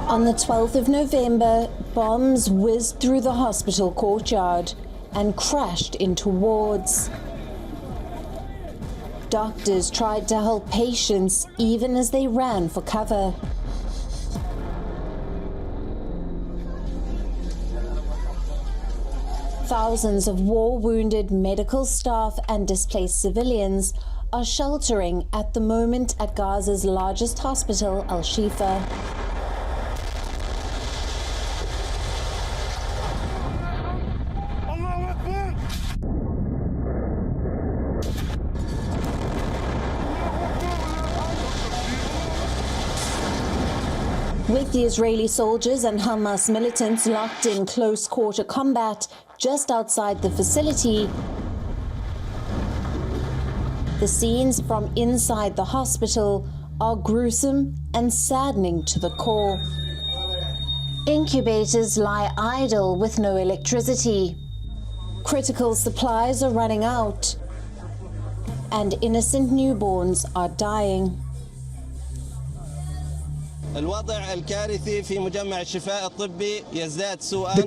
On the 12th of November, bombs whizzed through the hospital courtyard and crashed into wards. Doctors tried to help patients even as they ran for cover. Thousands of war-wounded medical staff and displaced civilians are sheltering at the moment at Gaza's largest hospital, Al-Shifa. With the Israeli soldiers and Hamas militants locked in close-quarter combat just outside the facility, the scenes from inside the hospital are gruesome and saddening to the core. Incubators lie idle with no electricity. Critical supplies are running out, and innocent newborns are dying. The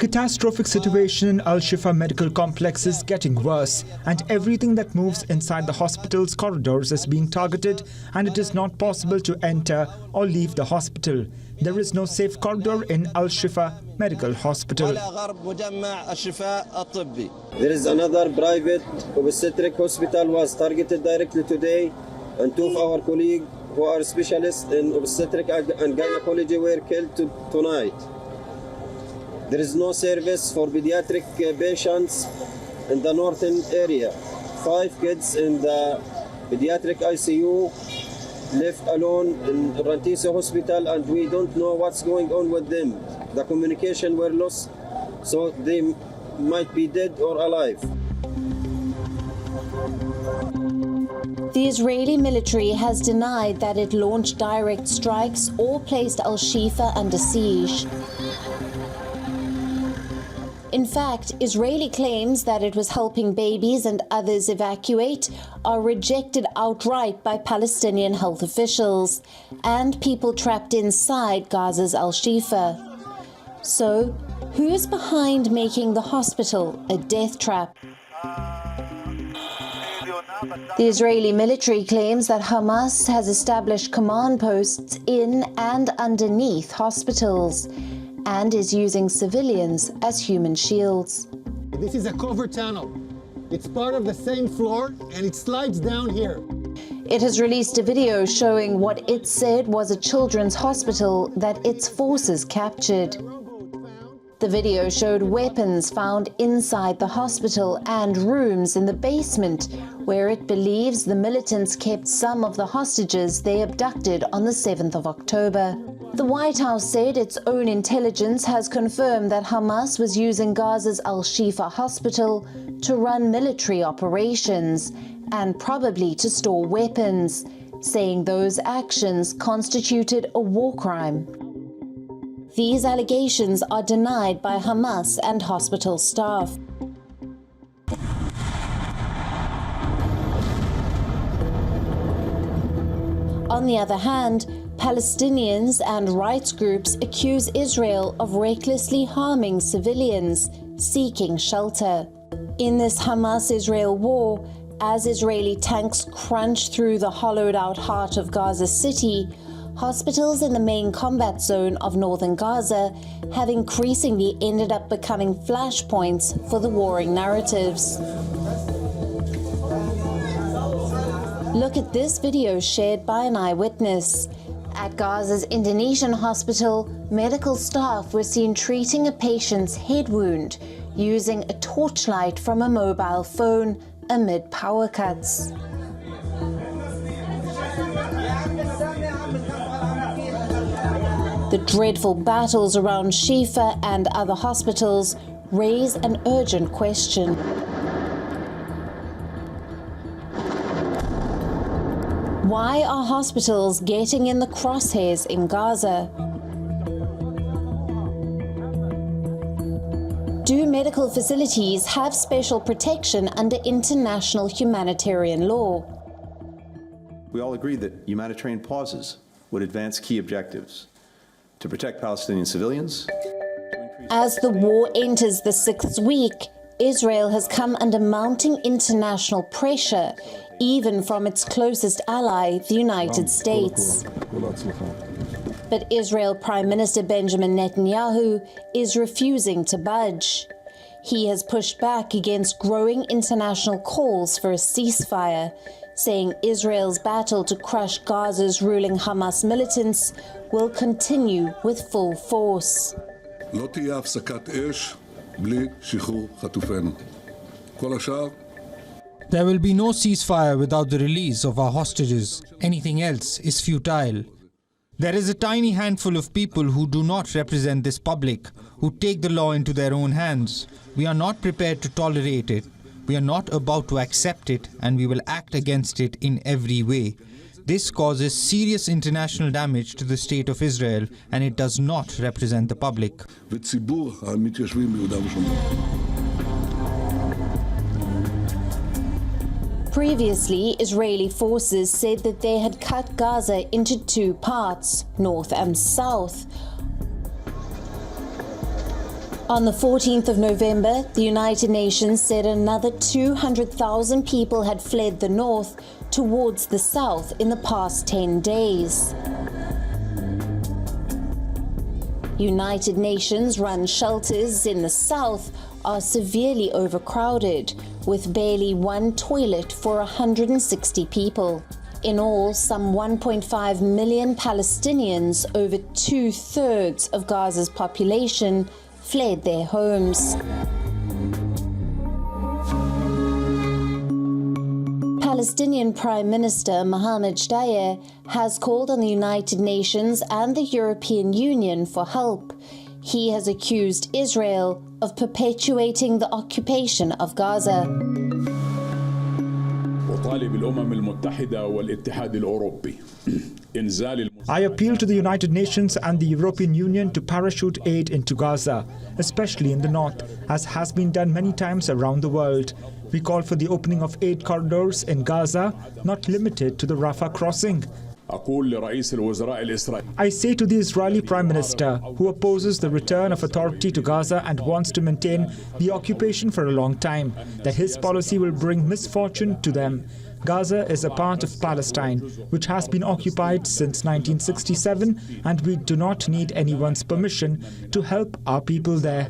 catastrophic situation in Al-Shifa medical complex is getting worse, and everything that moves inside the hospital's corridors is being targeted, and it is not possible to enter or leave the hospital. There is no safe corridor in Al-Shifa medical hospital. There is another private obstetric hospital was targeted directly today, and two of our colleagues who are specialists in obstetric and gynecology were killed tonight. There is no service for pediatric patients in the northern area. 5 kids in the pediatric ICU left alone in Rantisa Hospital, and we don't know what's going on with them. The communication were lost, so they might be dead or alive. The Israeli military has denied that it launched direct strikes or placed Al-Shifa under siege. In fact, Israeli claims that it was helping babies and others evacuate are rejected outright by Palestinian health officials and people trapped inside Gaza's Al-Shifa. So, who's behind making the hospital a death trap? The Israeli military claims that Hamas has established command posts in and underneath hospitals and is using civilians as human shields. This is a covert tunnel. It's part of the same floor and it slides down here. It has released a video showing what it said was a children's hospital that its forces captured. The video showed weapons found inside the hospital and rooms in the basement where it believes the militants kept some of the hostages they abducted on the 7th of October. The White House said its own intelligence has confirmed that Hamas was using Gaza's Al-Shifa hospital to run military operations and probably to store weapons, saying those actions constituted a war crime. These allegations are denied by Hamas and hospital staff. On the other hand, Palestinians and rights groups accuse Israel of recklessly harming civilians seeking shelter. In this Hamas-Israel war, as Israeli tanks crunch through the hollowed-out heart of Gaza City, hospitals in the main combat zone of northern Gaza have increasingly ended up becoming flashpoints for the warring narratives. Look at this video shared by an eyewitness. At Gaza's Indonesian hospital, medical staff were seen treating a patient's head wound using a torchlight from a mobile phone amid power cuts. The dreadful battles around Shifa and other hospitals raise an urgent question. Why are hospitals getting in the crosshairs in Gaza? Do medical facilities have special protection under international humanitarian law? We all agree that humanitarian pauses would advance key objectives. to protect Palestinian civilians. As the war enters the 6th week, Israel has come under mounting international pressure, even from its closest ally, the United States. But Israel Prime Minister Benjamin Netanyahu is refusing to budge. He has pushed back against growing international calls for a ceasefire, saying Israel's battle to crush Gaza's ruling Hamas militants will continue with full force. לא תהיה הפסקת אש בלי שחרור חטופינו. כל השאר There will be no ceasefire without the release of our hostages. Anything else is futile. There is a tiny handful of people who do not represent this public, who take the law into their own hands. We are not prepared to tolerate it. We are not about to accept it, and we will act against it in every way. This causes serious international damage to the state of Israel, and it does not represent the public. וציבור המתיישבים ביהודה ושומרון. Previously, Israeli forces said that they had cut Gaza into two parts, north and south. On the 14th of November, the United Nations said another 200,000 people had fled the north towards the south in the past 10 days. United Nations-run shelters in the south are severely overcrowded, with barely one toilet for 160 people. In all, some 1.5 million Palestinians, over 2/3 of Gaza's population, fled their homes. Palestinian Prime Minister Mohammed Shtayyeh has called on the United Nations and the European Union for help. He has accused Israel of perpetuating the occupation of Gaza. I appeal to the United Nations and the European Union to parachute aid into Gaza, especially in the north, as has been done many times around the world. We call for the opening of aid corridors in Gaza, not limited to the Rafah crossing. I say to the Israeli Prime Minister, who opposes the return of authority to Gaza and wants to maintain the occupation for a long time, that his policy will bring misfortune to them. Gaza is a part of Palestine, which has been occupied since 1967, and we do not need anyone's permission to help our people there.